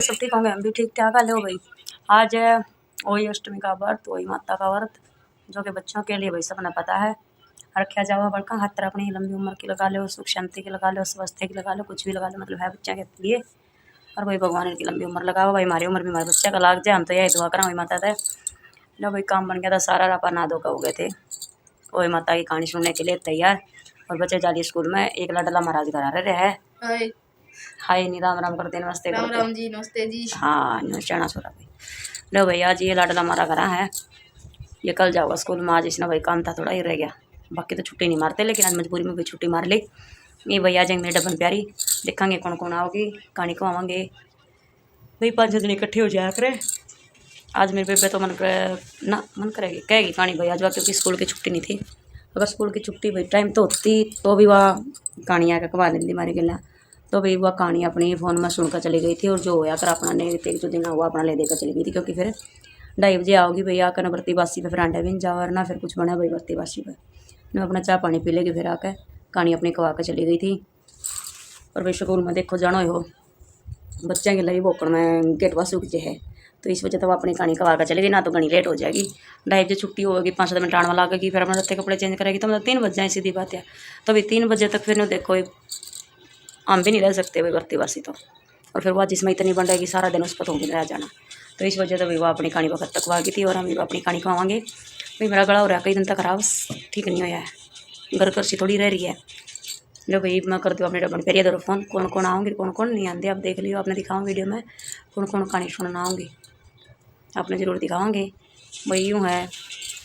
सब ठीक होंगे, हम भी ठीक ठाक है। लो भाई, आज है वही अष्टमी का व्रत, वही माता का व्रत जो कि बच्चों के लिए भाई सबने पता है। रखा जावा बड़का हाथ तरह अपनी लंबी उम्र की लगा लो, सुख शांति की लगा लो, स्वास्थ्य की लगा लो, कुछ भी लगा लो, मतलब है बच्चे के लिए। और भाई भगवान इनकी लंबी उम्र लगाओ भाई, हमारी उम्र भी हमारे बच्चे का लाग जाए, हम तो यही दुआ करा वही माता है। लो भाई, काम बन गया था सारा, रापा ना दो का हो गए थे वही माता की कहानी सुनने के लिए तैयार। और बच्चे जाली स्कूल में एक लाडला महाराज घर आ रहे है। हाय नी राम राम करते, नमस्ते राम राम जी, नमस्ते जी। हाँ नमस्ते सोरा भाई। लो भाई, आज ये लाडला मारा करा है, ये कल जाओगा स्कूल में। आज इसने भाई काम था थोड़ा ही रह गया, बाकी तो छुट्टी नहीं मारते, लेकिन आज मजबूरी में भी छुट्टी मार ली। ये भाई आ जाएंगे मेरी डबन प्यारी, देखेंगे कौन कौन आओगी, कहानी को आवांगे भाई। 5 दिन इकट्ठे हो जाया करे। आज मेरे बेबे तो मन करेगी कहेगी कहानी भाई आज, क्योंकि स्कूल की छुट्टी नहीं थी। अगर स्कूल की छुट्टी भाई टाइम तो होती तो भी वह कहानी आकर कवा लेती मारी गला, तो भाई वह कहानी अपनी फ़ोन में सुनकर चली गई थी। और जो होया कर अपना ने एक जो दिन हुआ अपना ले देकर चली गई थी, क्योंकि फिर 2:30 बजे आओगी भैया आकर न बर्ती बासी पे, फिर आंडा भी नहीं जाओ ना फिर कुछ बना भाई बर्ती बासी पे न अपना चाय पानी पी लेगी। फिर आकर कहानी अपनी कवा कर चली गई थी। और भाई स्कूल में देखो जानो हो बच्चे के लिए बोकड़ में गेट वासू की है, तो इस वजह से वो अपनी कहानी कवा कर चलेगी, ना तो घनी लेट हो जाएगी। 2:30 बजे छुट्टी होगी, 5-7 मिनट आने लगेगी, फिर अपने रत्ते कपड़े चेंज करेगी, तो मतलब 3 बज जाए, सीधी बात है। तो अभी 3 बजे तक फिर न देखो हम भी नहीं रह सकते भाई बर्तीवासी तो। और फिर वह जिसमें इतनी बन रहेगी सारा दिन उस पर तो भी रह जाना, तो इस वजह से भाई वह अपनी कहानी वक्त तक वागी थी। और हम अपनी कहानी खवाएंगे भाई। मेरा गला हो रहा है कई दिन तक खराब, ठीक नहीं होया है, घर करसी थोड़ी रह रही है। लो भाई, मैं करती हूँ अपने डबन पेरिया दो फोन, कौन कौन आऊँगी कौन कौन नहीं आते, आप देख लियो, आपने दिखाऊँ वीडियो में कौन कौन कहानी सुनना आऊँगी, आपने ज़रूर दिखावांगे भाई। यूँ है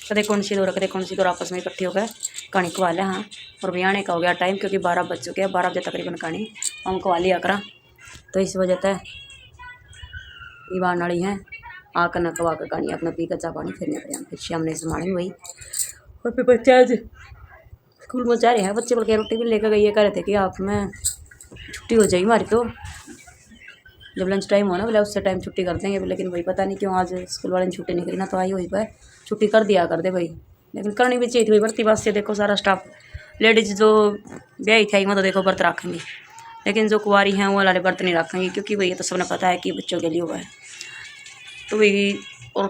कदे कौन सी दो कदे कौन सी दो आपस में इकट्ठी होकर कहानी कवा लें। हाँ, और भी आने का हो गया टाइम, क्योंकि 12 बज चुके हैं, 12 बजे तकरीबन कहानी हम कवा लिया करा, तो इस वजह से ईवान वाली हैं आकर न कवा कर कहानी अपना पी कच्चा पानी फिरने पर फिर शाम ने संभालेंगे वही। और फिर बच्चे आज स्कूल में जा रहे हैं, बच्चे बोल के रोटी भी लेकर गई है, कह रहे थे कि आप में छुट्टी हो जाएगी हमारी, तो जब लंच टाइम हो ना बोले उससे टाइम छुट्टी कर देंगे, लेकिन भाई पता नहीं क्यों आज स्कूल वाले ने छुट्टी नहीं करी ना, तो आई वहीं पर छुट्टी कर दिया कर दे भाई। लेकिन करनी भी चाहिए थी भाई, भर्ती बात से देखो सारा स्टाफ लेडीज जो ब्याही थी मैं तो देखो व्रत रखेंगी, लेकिन जो कुंवारी हैं वो वाले व्रत नहीं रखेंगी, क्योंकि भाई ये तो सबने पता है कि बच्चों के लिए हुआ है। तो भाई और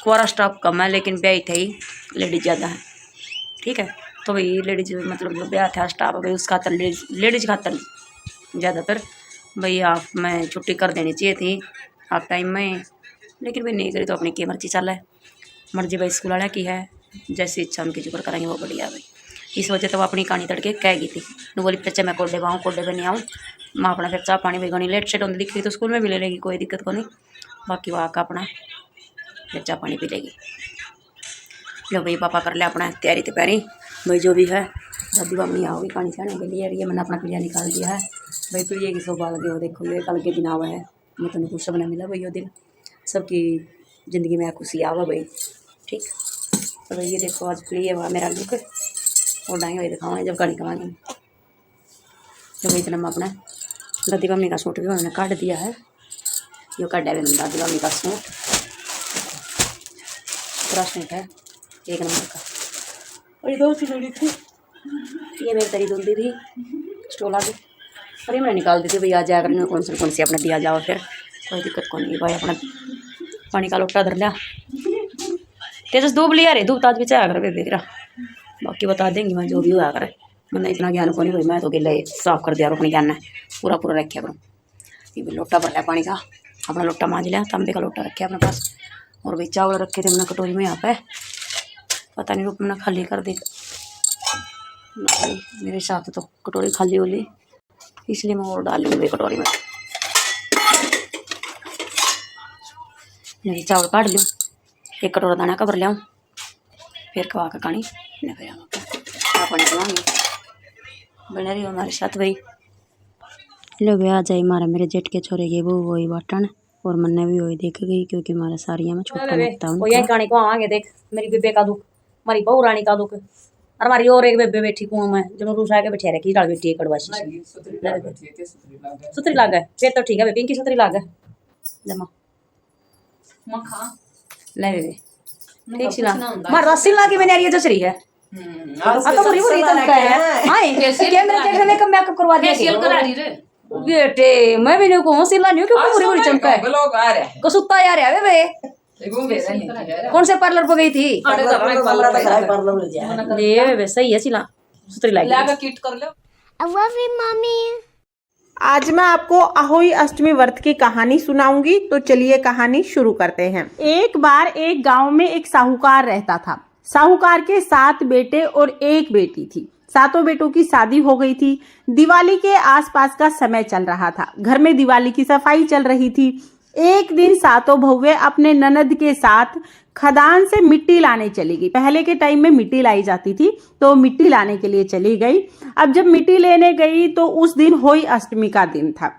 कुंवारा स्टाफ कम है, लेकिन ब्याही थे ही लेडीज ज़्यादा है, ठीक है। तो भाई लेडीज मतलब जो ब्याह था स्टाफ भाई उस खातर लेडीज खातर ज़्यादातर भाई आप में छुट्टी कर देनी चाहिए थी आप टाइम में, लेकिन भाई नहीं करी तो अपनी की मर्जी चल है, मर्जी भाई स्कूल वाले की है, जैसी इच्छा उनकी जुकर करेंगे वो बढ़िया भाई। इस वजह तो वो अपनी कहानी तड़के कहेगी थी, तो बोली बच्चे मैं कोडे पाऊँ कोडे पर नहीं आऊँ, मैं अपना फिर चाह पानी भाई गनी लेट सेट होती दिख रही तो स्कूल में भी ले लेगी, कोई दिक्कत को नहीं, बाकी वहाँ का अपना फिर चाह पानी पी लेगी। लो भाई पापा कर ले अपना तैयारी तैयारी भाई, जो भी है दादी मम्मी आओगी पानी छाने के लिए। ये मैंने अपना पीलिया निकाल दिया है भाई, पीलिए की शोभा लगे हो देखो, ये कल के दिन आवा है, मैं तुम्हें कुछ सबने मिला भाई, वो दिन सबकी ज़िंदगी में खुशी आवा भाई, ठीक। तो भाई ये देखो आज प्रिय हुआ मेरा लुक, और डाई हुई दिखाऊँगे जब गाड़ी कमाएंगे। तो भाई इतना मैं अपना दादी मम्मी का सूट भी मैंने काट दिया है, यो काटा है दादी मम्मी का सूट, पूरा सूट है 1 नंबर का। और ये 2 सी लड़ी थी, ये मेरी तरी धुलती थी स्टोल आगे, और ये मैंने निकाल दी थी भैया जाकर कौन सी अपने दिया जाओ, फिर कोई दिक्कत को नहीं भाई। अपना पानी का लोटा धर लिया, तेजस धूप लिया रे, धूप ताज भी चाह कर बेबे तेरा, बाकी बता देंगी मैं जो भी हुआ करे, मैंने इतना ज्ञान को नहीं भाई, मैं तो गिला साफ कर दिया अपने ज्ञान ने पूरा रखे करो। ये भी लोटा भर लिया पानी का, अपना लोटा मांझ लिया, तांबे का लोटा रखे अपने पास। और भाई चावल रखे थे मैंने कटोरी में, यहाँ पे पता नहीं रूप मैंने खाली कर दी भाई, मेरे हिसाब से तो कटोरी खाली होली, इसलिए मैं और डाल लूँगी कटोरी में। नहीं चावल काट लूँ, 1 कटोरा दाना का भर लियाऊँ, फिर खवा का कहानी फिर पानी खवाएंगे, बने रही हमारे साथ भाई। लो भाई आ जाए मारा मेरे जेठ के छोरे के वो वही बटन, और मन्ने भी वही देख गई, क्योंकि हमारे साड़ियाँ में छोटा लगता है उनका। कहानी को आवांगे देख मेरी बेबे का दुख, हमारी बहू रानी का दुख, और हमारी और एक बेबे बैठी कुआं में जो रूसा के बैठे रखी डाल बैठी कड़वासी सुतरी लाग है, फिर तो ठीक है पिंकी सुतरी लाग है जमा मखा ले रे ठीक सिला मार रस्सी लागी मैंने ये जसरी है आ तो बुरी बुरी तनका है हां कैमरे देखने में मेकअप करवा दिया फेशियल करा रही रे बेटे मैं भी नहीं कहूँ सिला नहीं क्यों पूरी पूरी चमका है लोग आ रहे हैं कसुत्ता यार है वे देखो मेरा नहीं कौन से पार्लर पर गई थी ये वे सही है सिला सुतरी लागी लागा किट कर लो आज मैं आपको अहोई अष्टमी व्रत की कहानी सुनाऊंगी, तो चलिए कहानी शुरू करते हैं। एक बार एक गांव में एक साहूकार रहता था। साहूकार के 7 बेटे और 1 बेटी थी। सातों बेटों की शादी हो गई थी। दिवाली के आसपास का समय चल रहा था। घर में दिवाली की सफाई चल रही थी। एक दिन सातों बहुएं अपने ननद के साथ खदान से मिट्टी लाने चली गई। पहले के टाइम में मिट्टी लाई जाती थी, तो मिट्टी लाने के लिए चली गई। अब जब मिट्टी लेने गई तो उस दिन होई अष्टमी का दिन था।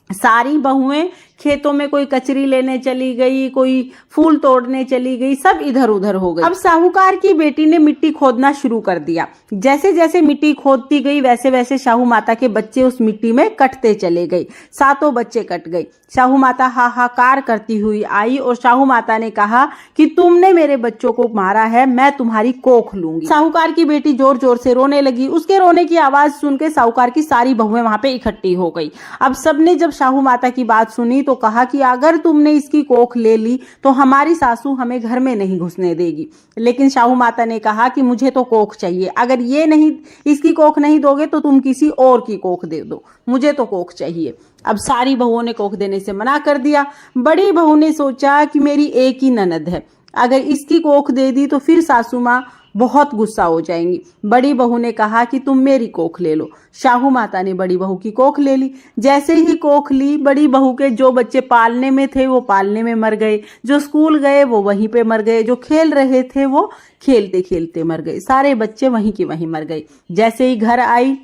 सारी बहुएं खेतों में कोई कचरी लेने चली गई, कोई फूल तोड़ने चली गई, सब इधर उधर हो गई। अब साहूकार की बेटी ने मिट्टी खोदना शुरू कर दिया। जैसे जैसे मिट्टी खोदती गई वैसे वैसे शाहू माता के बच्चे उस मिट्टी में कटते चले गए। सातों बच्चे कट गए। शाहू माता हाहाकार करती हुई आई और शाहू माता ने कहा कि तुमने मेरे बच्चों को मारा है, मैं तुम्हारी कोख लूंगी। साहूकार की बेटी जोर जोर से रोने लगी। उसके रोने की आवाज सुन के साहूकार की सारी बहुएं वहां पे इकट्ठी हो गई। अब सबने जब शाहू माता की बात सुनी तो कहा कि अगर तुमने इसकी कोख ले ली तो हमारी सासू हमें घर में नहीं घुसने देगी। लेकिन शाहू माता ने कहा कि मुझे तो कोख चाहिए, अगर ये नहीं इसकी कोख नहीं दोगे तो तुम किसी और की कोख दे दो, मुझे तो कोख चाहिए। अब सारी बहुओं ने कोख देने से मना कर दिया। बड़ी बहू ने सोचा कि मेरी एक ही ननद है, अगर इसकी कोख दे दी तो फिर सासू माँ बहुत गुस्सा हो जाएंगी। बड़ी बहू ने कहा कि तुम मेरी कोख ले लो। शाहू माता ने बड़ी बहू की कोख ले ली। जैसे ही कोख ली, बड़ी बहू के जो बच्चे पालने में थे वो पालने में मर गए, जो स्कूल गए वो वहीं पे मर गए, जो खेल रहे थे वो खेलते खेलते मर गए। सारे बच्चे वहीं की वहीं मर गए। जैसे ही घर आई,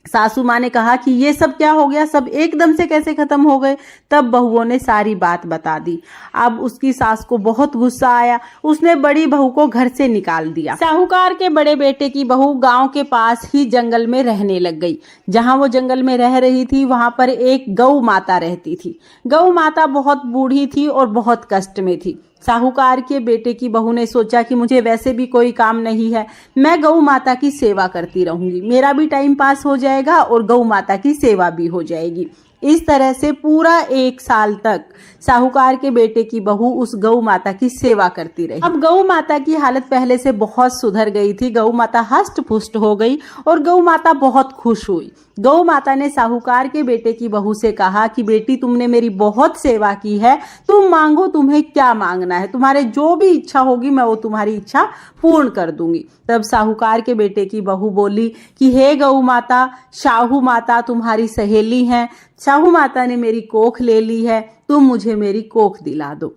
सासू माँ ने कहा कि ये सब क्या हो गया, सब एकदम से कैसे खत्म हो गए। तब बहुओं ने सारी बात बता दी। अब उसकी सास को बहुत गुस्सा आया। उसने बड़ी बहू को घर से निकाल दिया। साहूकार के बड़े बेटे की बहू गांव के पास ही जंगल में रहने लग गई। जहां वो जंगल में रह रही थी वहां पर एक गौ माता रहती थी। गौ माता बहुत बूढ़ी थी और बहुत कष्ट में थी। साहूकार के बेटे की बहू ने सोचा कि मुझे वैसे भी कोई काम नहीं है, मैं गौ माता की सेवा करती रहूंगी, मेरा भी टाइम पास हो जाएगा और गौ माता की सेवा भी हो जाएगी। इस तरह से पूरा 1 साल तक साहूकार के बेटे की बहू उस गौ माता की सेवा करती रही। अब गौ माता की हालत पहले से बहुत सुधर गई थी। गौ माता हष्ट पुष्ट हो गई और गौ माता बहुत खुश हुई। गौ माता ने साहूकार के बेटे की बहू से कहा कि बेटी तुमने मेरी बहुत सेवा की है, तुम मांगो, तुम्हें क्या मांगना है, तुम्हारे जो भी इच्छा होगी मैं वो तुम्हारी इच्छा पूर्ण कर दूंगी। तब साहूकार के बेटे की बहू बोली कि हे गौ माता, शाहू माता तुम्हारी सहेली हैं, शाहू माता ने मेरी कोख ले ली है, तुम मुझे मेरी कोख दिला दो।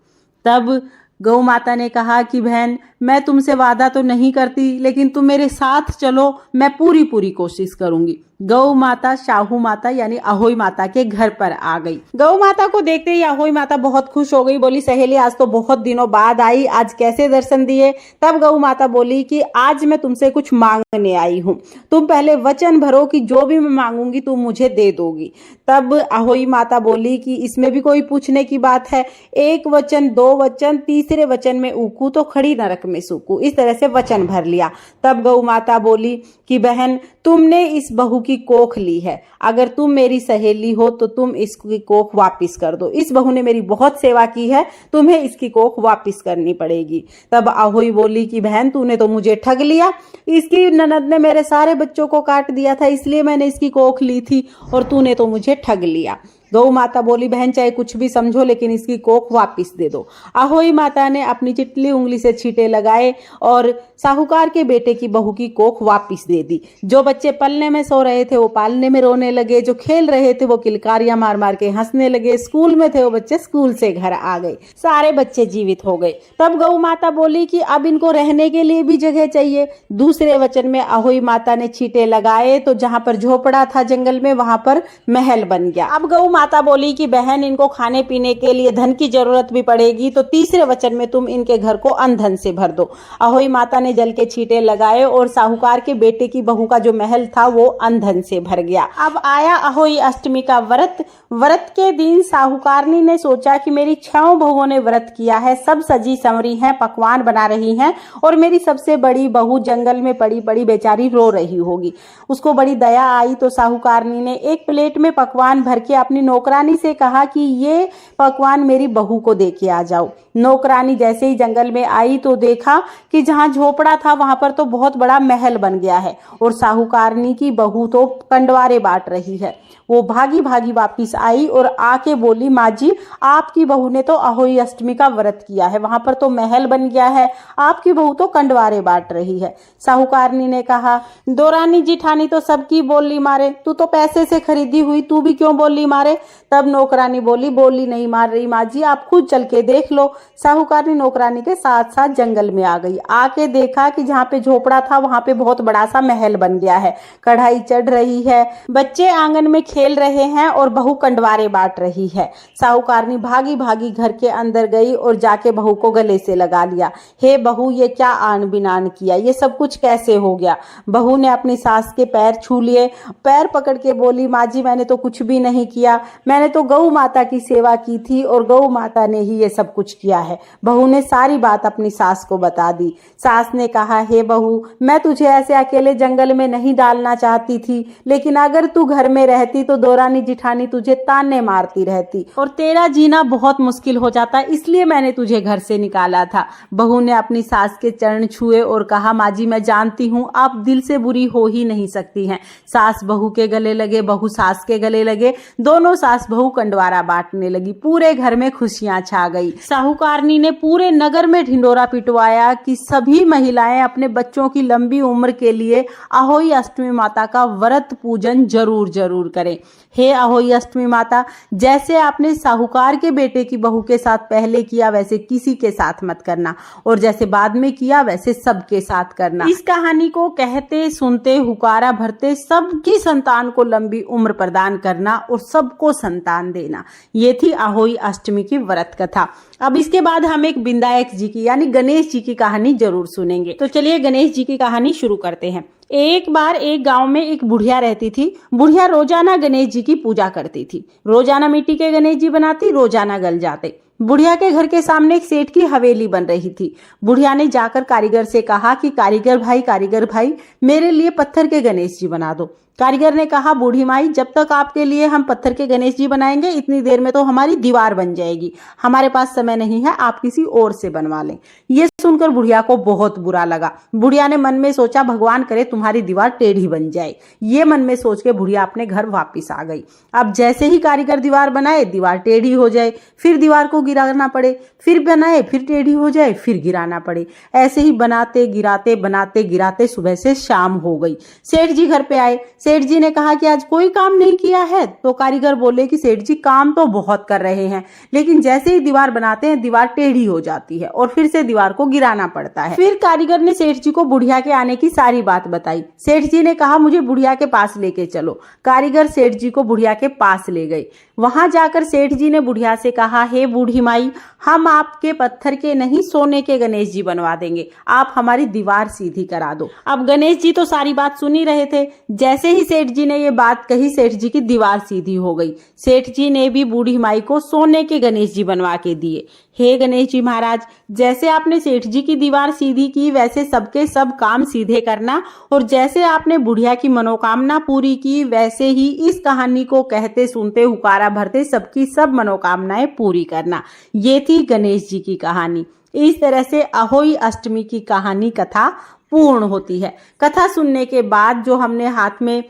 तब गौ माता ने कहा कि बहन, मैं तुमसे वादा तो नहीं करती, लेकिन तुम मेरे साथ चलो, मैं पूरी पूरी कोशिश करूंगी। गौ माता शाहू माता यानी अहोई माता के घर पर आ गई। गौ माता को देखते ही अहोई माता बहुत खुश हो गई। बोली, सहेली आज तो बहुत दिनों बाद आई, आज कैसे दर्शन दिए। तब गौ माता बोली कि आज मैं तुमसे कुछ मांगने आई हूँ, तुम पहले वचन भरो कि जो भी मैं मांगूंगी तुम मुझे दे दोगी। तब अहोई माता बोली कि इसमें भी कोई पूछने की बात है, 1 वचन 2 वचन, तीसरे वचन में ऊकू तो खड़ी नरक में सूकू, इस तरह से वचन भर लिया। तब गौ माता बोली कि बहन, तुमने इस बहू की कोख ली है, अगर तुम मेरी सहेली हो तो तुम इसकी कोख वापस कर दो। इस बहू ने मेरी बहुत सेवा की है, तुम्हें इसकी कोख वापस करनी पड़ेगी। तब अहोई बोली कि बहन, तूने तो मुझे ठग लिया, इसकी ननद ने मेरे सारे बच्चों को काट दिया था, इसलिए मैंने इसकी कोख ली थी और तूने तो मुझे ठग लिया। गौ माता बोली, बहन चाहे कुछ भी समझो लेकिन इसकी कोख वापस दे दो। अहोई माता ने अपनी चिटली उंगली से छींटे लगाए और साहूकार के बेटे की बहू की कोख वापस दे दी। जो बच्चे पलने में सो रहे थे वो पालने में रोने लगे, जो खेल रहे थे वो किलकारियां मार मार के हंसने लगे, स्कूल में थे वो बच्चे स्कूल से घर आ गए, सारे बच्चे जीवित हो गए। तब गौ माता बोली कि अब इनको रहने के लिए भी जगह चाहिए। दूसरे वचन में अहोई माता ने छींटे लगाए तो जहां पर झोपड़ा था जंगल में वहां पर महल बन गया। अब गौ माता बोली कि बहन, इनको खाने पीने के लिए धन की जरूरत भी पड़ेगी तो तीसरे वचन में तुम इनके घर को अनधन से भर दो। अहोई माता ने जल के छींटे लगाए और साहूकार के बेटे की बहू का जो महल था वो अनधन से भर गया। अब आया अहोई अष्टमी का व्रत। व्रत के दिन साहूकारनी ने सोचा कि मेरी 6 बहुओं ने व्रत किया है, सब सजी संवरी हैं, पकवान बना रही हैं और मेरी सबसे बड़ी बहू जंगल में पड़ी पड़ी बेचारी रो रही होगी। उसको बड़ी दया आई तो साहूकारनी ने एक प्लेट में पकवान भर के अपनी नौकरानी से कहा कि ये पकवान मेरी बहू को दे के आ जाओ। नौकरानी जैसे ही जंगल में आई तो देखा कि जहां झोपड़ा था वहां पर तो बहुत बड़ा महल बन गया है और साहूकारनी की बहू तो कंडवारे बांट रही है। वो भागी भागी वापिस आई और आके बोली, माँ जी, आपकी बहू ने तो अहोई अष्टमी का व्रत किया है, वहां पर तो महल बन गया है, आपकी बहू तो कंडवारे बांट रही है। साहूकारनी ने कहा, दोरानी जिठानी तो सबकी बोली मारे, तू तो पैसे से खरीदी हुई, तू भी क्यों बोली मारे? तब नौकरानी बोली, बोली नहीं मार रही माँ जी, आप खुद चल के देख लो। साहूकारनी नौकरानी के साथ साथ जंगल में आ गई। आके देखा कि जहाँ पे झोपड़ा था वहां पे बहुत बड़ा सा महल बन गया है, कढ़ाई चढ़ रही है, बच्चे आंगन में खेल रहे हैं और बहू कंडवारे बांट रही है। साहूकारनी भागी भागी घर के अंदर गई और जाके बहू को गले से लगा लिया। हे बहू, ये क्या आन बिनान किया, ये सब कुछ कैसे हो गया? बहू ने अपनी सास के पैर छू लिए, पैर पकड़ के बोली, माँ जी, मैंने तो कुछ भी नहीं किया, मैंने तो गौ माता की सेवा की थी और गौ माता ने ही ये सब कुछ किया है। बहू ने सारी बात अपनी सास को बता दी। सास ने कहा, हे बहू, मैं तुझे ऐसे अकेले जंगल में नहीं डालना चाहती थी, लेकिन अगर तू घर में रहती तो दोरानी जिठानी तुझे ताने मारती रहती और तेरा जीना बहुत मुश्किल हो जाता, इसलिए मैंने तुझे घर से निकाला था। बहू ने अपनी सास के चरण छुए और कहा, माँ जी, मैं जानती हूँ आप दिल से बुरी हो ही नहीं सकती हैं। सास बहू के गले लगे, बहू सास के गले लगे, दोनों सास बहू कंडवारा बांटने लगी। पूरे घर में खुशियां छा गई। साहूकारनी ने पूरे नगर में ढिंडोरा पिटवाया कि सभी महिलाएं अपने बच्चों की लंबी उम्र के लिए अहोई अष्टमी माता का व्रत पूजन जरूर जरूर करें। हे अहोई अष्टमी माता, जैसे आपने साहूकार के बेटे की बहू के साथ पहले किया वैसे किसी के साथ मत करना और जैसे बाद में किया वैसे सबके साथ करना। इस कहानी को कहते सुनते हुकारा भरते सबकी संतान को लंबी उम्र प्रदान करना और सबको संतान देना। ये थी अहोई अष्टमी की व्रत कथा। अब इसके बाद हम एक विनायक जी की यानी गणेश जी की कहानी जरूर सुनेंगे। तो चलिए गणेश जी की कहानी शुरू करते हैं। एक बार एक गांव में एक बुढ़िया रहती थी। बुढ़िया रोजाना गणेश जी की पूजा करती थी। रोजाना मिट्टी के गणेश जी बनाती, रोजाना गल जाते। बुढ़िया के घर के सामने एक सेठ की हवेली बन रही थी। बुढ़िया ने जाकर कारीगर से कहा कि कारीगर भाई, मेरे लिए पत्थर के गणेश जी बना दो। कारीगर ने कहा, बूढ़ी माई, जब तक आपके लिए हम पत्थर के गणेश जी बनाएंगे इतनी देर में तो हमारी दीवार बन जाएगी, हमारे पास समय नहीं है, आप किसी और से बनवा लें। ये सुनकर बुढ़िया को बहुत बुरा लगा। बुढ़िया ने मन में सोचा, भगवान करे तुम्हारी दीवार टेढ़ी बन जाए। ये मन में सोच के बुढ़िया अपने घर वापिस आ गई। अब जैसे ही कारीगर दीवार बनाए, दीवार टेढ़ी हो जाए, फिर दीवार को गिराना पड़े, फिर बनाए, फिर टेढ़ी हो जाए, फिर गिराना पड़े। ऐसे ही बनाते गिराते सुबह से शाम हो गई। सेठ जी घर पे आए। सेठ जी ने कहा कि आज कोई काम नहीं किया है? तो कारीगर बोले कि सेठ जी काम तो बहुत कर रहे हैं, लेकिन जैसे ही दीवार बनाते हैं दीवार टेढ़ी हो जाती है और फिर से दीवार को गिराना पड़ता है। फिर कारीगर ने सेठ जी को बुढ़िया के आने की सारी बात बताई। सेठ जी ने कहा, मुझे बुढ़िया के पास लेके चलो। कारीगर सेठ जी को बुढ़िया के पास ले गए। वहां जाकर सेठ जी ने बुढ़िया से कहा, हे बूढ़ी माई, हम आपके पत्थर के नहीं सोने के गणेश जी बनवा देंगे, आप हमारी दीवार सीधी करा दो। अब गणेश जी तो सारी बात सुन ही रहे थे। जैसे ही सेठ जी ने ये बात कही, सेठ जी की दीवार सीधी हो गई। सेठ जी ने भी बूढ़ी माई को सोने के गणेश जी बनवा के दिए। हे गणेश जी महाराज, जैसे आपने सेठ जी की दीवार सीधी की वैसे सबके सब काम सीधे करना और जैसे आपने बुढ़िया की मनोकामना पूरी की वैसे ही इस कहानी को कहते सुनते हुकारा भरते सबकी सब मनोकामनाएं पूरी करना। ये थी गणेश जी की कहानी। इस तरह से अहोई अष्टमी की कहानी कथा पूर्ण होती है। कथा सुनने के बाद जो हमने हाथ में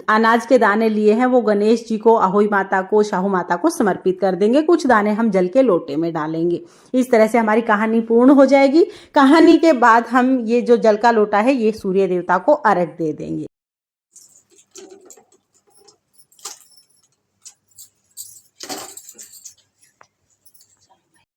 अनाज के दाने लिए हैं वो गणेश जी को, अहोई माता को, शाहू माता को समर्पित कर देंगे। कुछ दाने हम जल के लोटे में डालेंगे। इस तरह से हमारी कहानी पूर्ण हो जाएगी। कहानी के बाद हम ये जो जल का लोटा है ये सूर्य देवता को अर्घ दे देंगे।